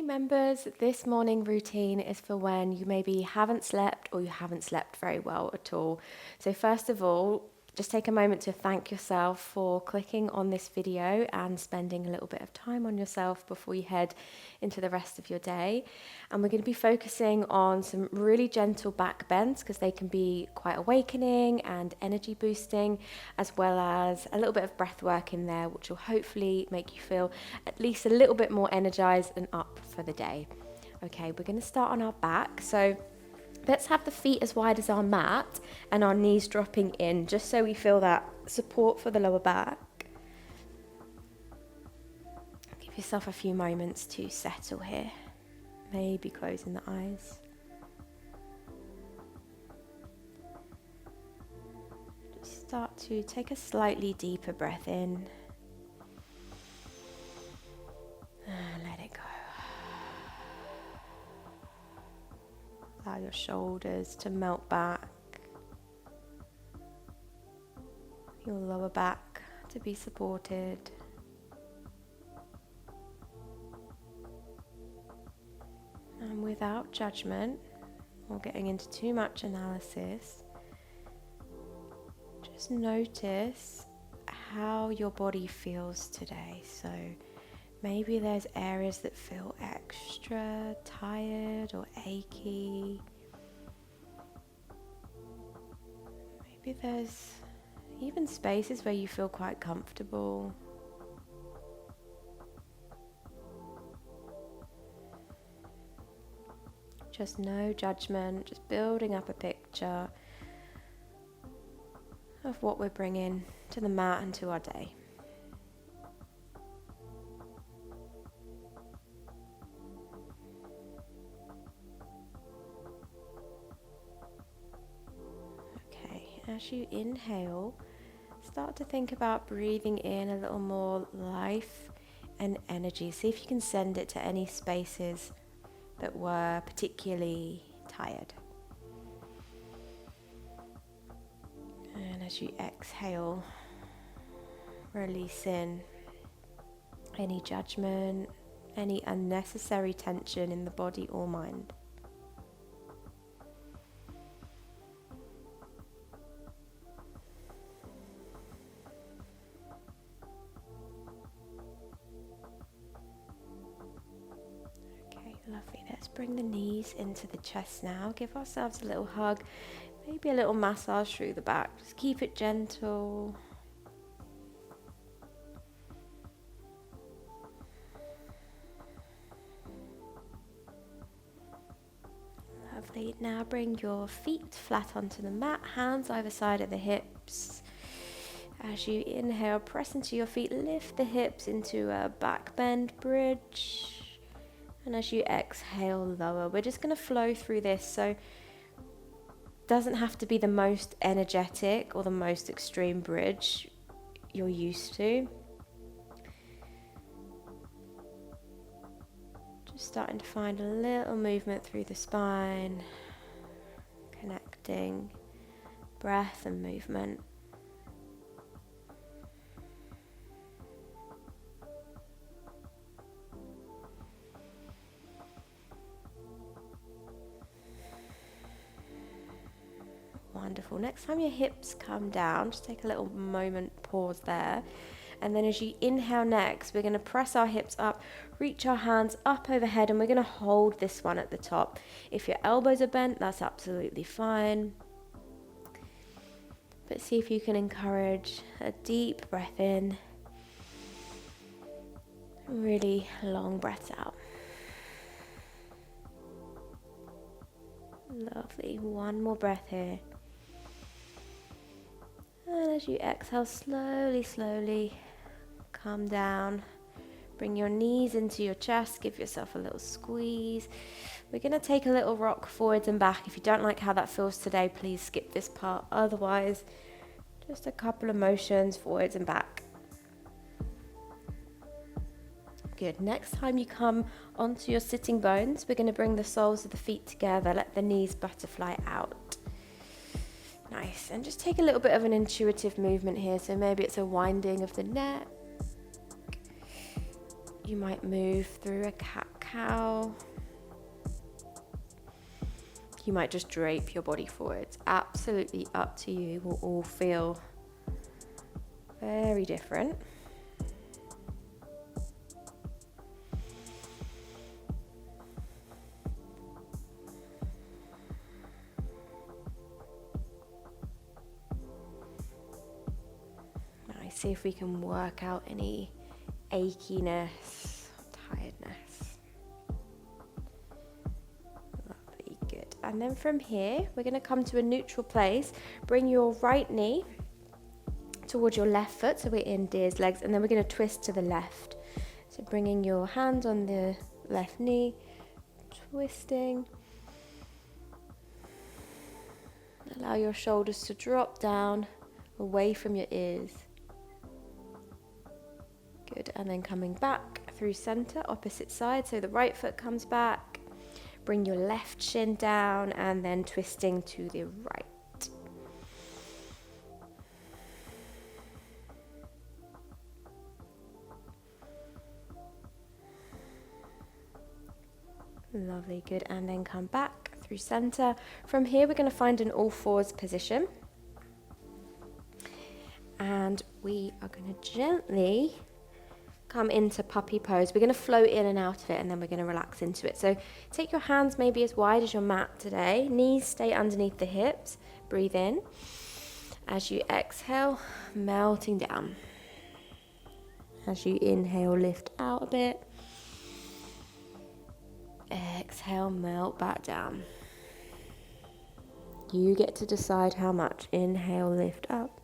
members, this morning routine is for when you maybe haven't slept or you haven't slept very well at all. So first of all, just take a moment to thank yourself for clicking on this video and spending a little bit of time on yourself before you head into the rest of your day. And we're going to be focusing on some really gentle back bends because they can be quite awakening and energy boosting, as well as a little bit of breath work in there, which will hopefully make you feel at least a little bit more energized and up for the day. Okay, we're going to start on our back. So let's have the feet as wide as our mat and our knees dropping in, just so we feel that support for the lower back. Give yourself a few moments to settle here, maybe closing the eyes. Just start to take a slightly deeper breath in. And let it go. Allow your shoulders to melt back, your lower back to be supported. And without judgment or getting into too much analysis, just notice how your body feels today. So maybe there's areas that feel extra tired or achy. Maybe there's even spaces where you feel quite comfortable. Just no judgment, just building up a picture of what we're bringing to the mat and to our day. As you inhale, start to think about breathing in a little more life and energy. See if you can send it to any spaces that were particularly tired. And as you exhale, release in any judgment, any unnecessary tension in the body or mind. Lovely. Let's bring the knees into the chest now. Give ourselves a little hug, maybe a little massage through the back. Just keep it gentle. Lovely. Now bring your feet flat onto the mat, hands either side of the hips. As you inhale, press into your feet, lift the hips into a back bend bridge. And as you exhale, lower. We're just going to flow through this, so it doesn't have to be the most energetic or the most extreme bridge you're used to. Just starting to find a little movement through the spine, connecting breath and movement. Wonderful. Next time your hips come down, just take a little moment, pause there. And then as you inhale next, we're going to press our hips up, reach our hands up overhead, and we're going to hold this one at the top. If your elbows are bent, that's absolutely fine. But see if you can encourage a deep breath in, really long breaths out. Lovely. One more breath here. And as you exhale, slowly come down. Bring your knees into your chest. Give yourself a little squeeze. We're going to take a little rock forwards and back. If you don't like how that feels today, please skip this part. Otherwise, just a couple of motions forwards and back. Good. Next time you come onto your sitting bones, we're going to bring the soles of the feet together. Let the knees butterfly out. Nice. And just take a little bit of an intuitive movement here. So maybe it's a winding of the neck. You might move through a cat-cow. You might just drape your body forward. It's absolutely up to you. We'll all feel very different. Now, see if we can work out any achiness, tiredness. Lovely, good. And then from here, we're going to come to a neutral place. Bring your right knee towards your left foot, so we're in deer's legs, and then we're going to twist to the left. So bringing your hand on the left knee, twisting. Allow your shoulders to drop down away from your ears. Good, and then coming back through center, opposite side, so the right foot comes back. Bring your left shin down and then twisting to the right. Lovely, good, and then come back through center. From here, we're going to find an all fours position. And we are going to gently come into puppy pose. We're going to float in and out of it, and then we're going to relax into it. So take your hands maybe as wide as your mat today. Knees stay underneath the hips. Breathe in. As you exhale, melting down. As you inhale, lift out a bit. Exhale, melt back down. You get to decide how much. Inhale, lift up.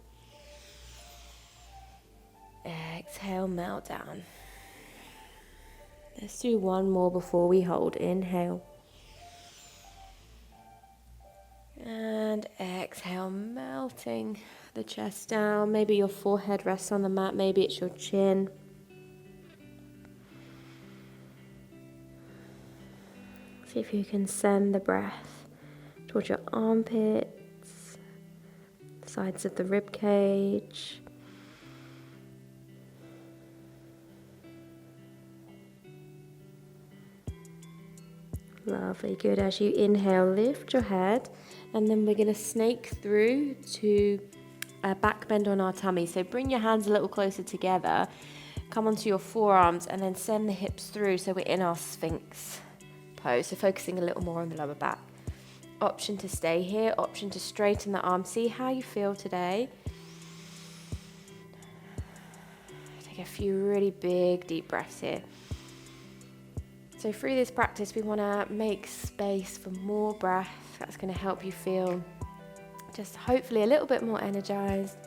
Exhale, melt down. Let's do one more before we hold. Inhale. And exhale, melting the chest down. Maybe your forehead rests on the mat. Maybe it's your chin. See if you can send the breath towards your armpits, sides of the rib cage. Lovely, good. As you inhale, lift your head, and then we're going to snake through to a back bend on our tummy. So bring your hands a little closer together, come onto your forearms, and then send the hips through so we're in our Sphinx pose. So focusing a little more on the lower back. Option to stay here, option to straighten the arm. See how you feel today. Take a few really big, deep breaths here. So through this practice, we want to make space for more breath. That's going to help you feel just hopefully a little bit more energized,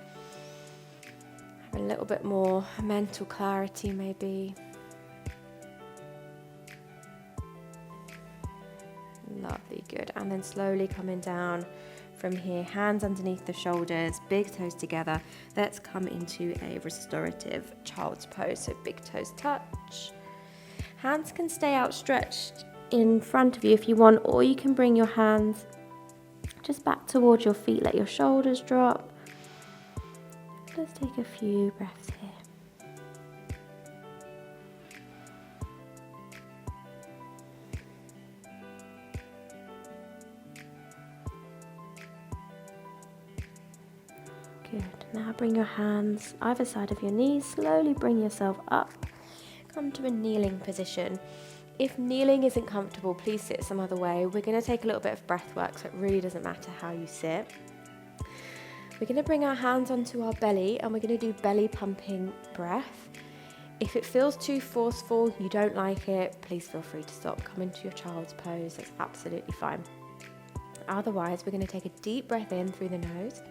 have a little bit more mental clarity maybe. Lovely, good. And then slowly coming down from here, hands underneath the shoulders, big toes together. Let's come into a restorative child's pose. So big toes touch. Hands can stay outstretched in front of you if you want, or you can bring your hands just back towards your feet. Let your shoulders drop. Let's take a few breaths here. Good. Now bring your hands either side of your knees. Slowly bring yourself up. Come to a kneeling position. If kneeling isn't comfortable, please sit some other way. We're going to take a little bit of breath work, so it really doesn't matter how you sit. We're going to bring our hands onto our belly, and we're going to do belly pumping breath. If it feels too forceful, you don't like it, please feel free to stop. Come into your child's pose. That's absolutely fine. Otherwise, we're going to take a deep breath in through the nose.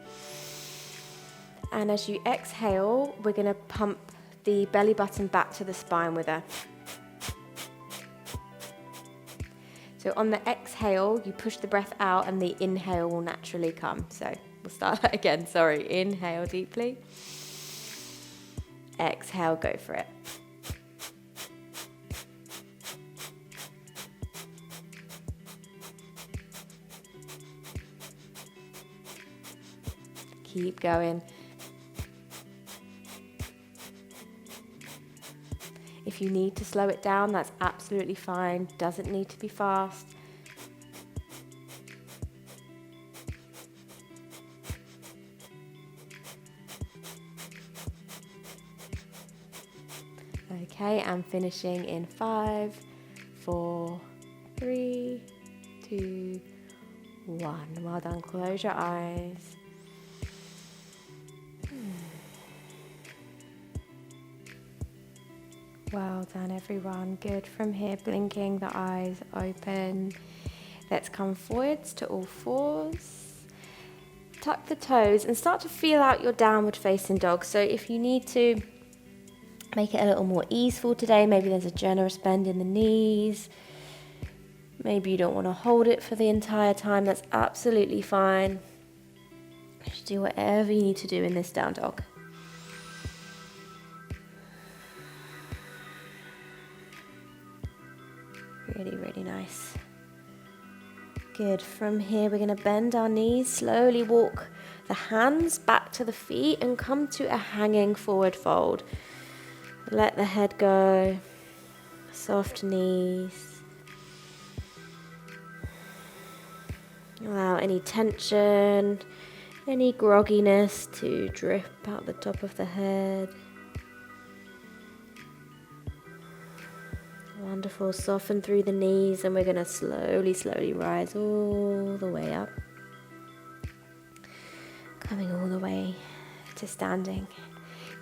And as you exhale, we're going to pump the belly button back to the spine with a. So on the exhale, you push the breath out and the inhale will naturally come. So we'll start that again. Sorry. Inhale deeply. Exhale, go for it. Keep going. If If you need to slow it down, that's absolutely fine. Doesn't need to be fast. Okay, and finishing in 5, 4, 3, 2, 1. Well done. Close your eyes. Well done, everyone. Good. From here, blinking the eyes open. Let's come forwards to all fours. Tuck the toes and start to feel out your downward facing dog. So if you need to make it a little more easeful today, maybe there's a generous bend in the knees. Maybe you don't want to hold it for the entire time. That's absolutely fine. Just do whatever you need to do in this down dog. Really, really nice. Good. From here, we're going to bend our knees, slowly walk the hands back to the feet and come to a hanging forward fold. Let the head go. Soft knees. Allow any tension, any grogginess to drip out the top of the head. Wonderful. Soften through the knees, and we're going to slowly rise all the way up. Coming all the way to standing.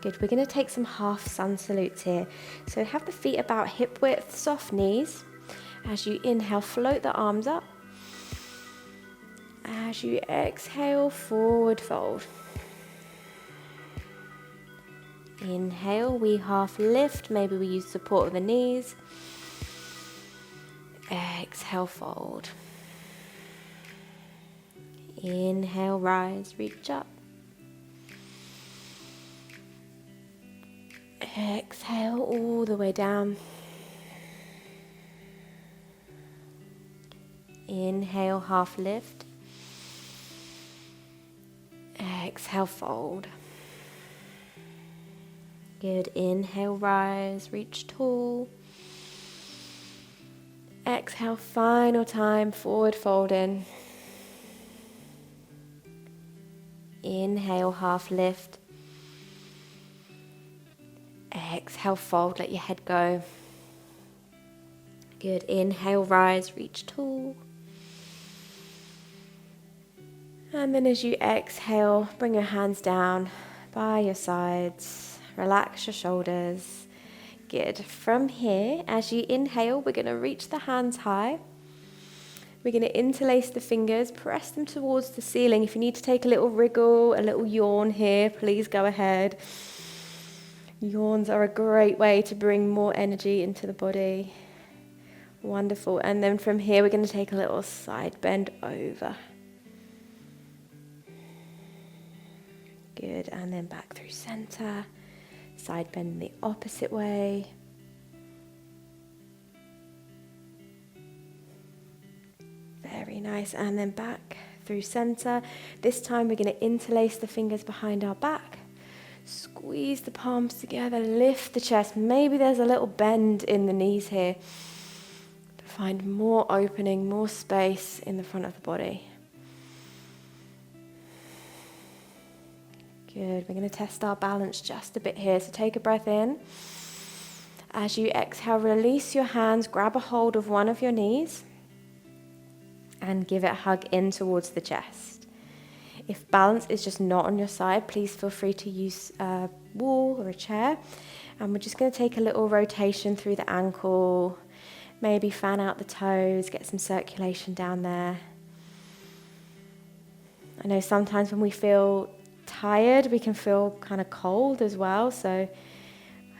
Good. We're going to take some half sun salutes here. So have the feet about hip width, soft knees. As you inhale, float the arms up. As you exhale, forward fold. Inhale, we half lift. Maybe we use support of the knees. Exhale, fold. Inhale, rise, reach up. Exhale all the way down. Inhale, half lift. Exhale, fold. Good. Inhale, rise, reach tall. Exhale, final time, forward fold in. Inhale, half lift. Exhale, fold, let your head go. Good. Inhale, rise, reach tall. And then as you exhale, bring your hands down by your sides. Relax your shoulders. Good. From here, as you inhale, we're going to reach the hands high. We're going to interlace the fingers, press them towards the ceiling. If you need to take a little wriggle, a little yawn here, please go ahead. Yawns are a great way to bring more energy into the body. Wonderful. And then from here, we're going to take a little side bend over. Good. And then back through center. Side bend the opposite way. Very nice. And then back through center. This time we're going to interlace the fingers behind our back. Squeeze the palms together. Lift the chest. Maybe there's a little bend in the knees here. To find more opening, more space in the front of the body. Good. We're going to test our balance just a bit here. So take a breath in. As you exhale, release your hands. Grab a hold of one of your knees. And give it a hug in towards the chest. If balance is just not on your side, please feel free to use a wall or a chair. And we're just going to take a little rotation through the ankle. Maybe fan out the toes, get some circulation down there. I know sometimes when we feel tired, we can feel kind of cold as well. So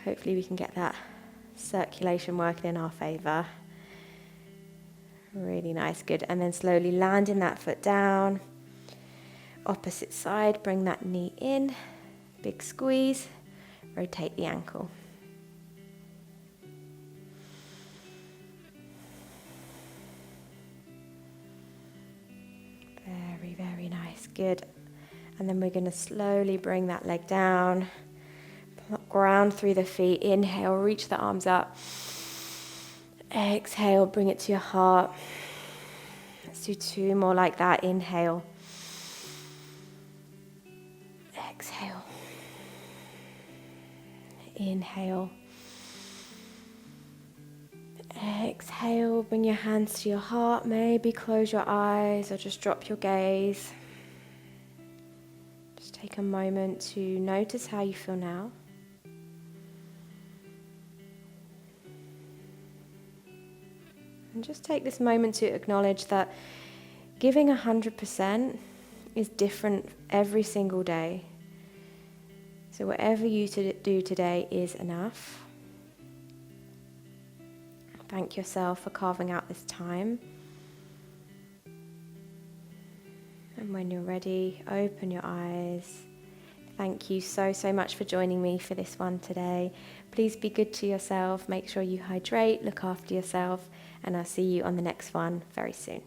hopefully we can get that circulation working in our favor. Really nice, good. And then slowly landing that foot down. Opposite side, bring that knee in. Big squeeze. Rotate the ankle. Very, very nice, good. And then we're going to slowly bring that leg down. Ground through the feet. Inhale, reach the arms up. Exhale, bring it to your heart. Let's do 2 more like that. Inhale. Exhale. Inhale. Exhale, bring your hands to your heart. Maybe close your eyes or just drop your gaze. Just take a moment to notice how you feel now. And just take this moment to acknowledge that giving 100% is different every single day. So whatever you do today is enough. Thank yourself for carving out this time. And when you're ready, open your eyes. Thank you so much for joining me for this one today. Please be good to yourself. Make sure you hydrate, look after yourself, and I'll see you on the next one very soon.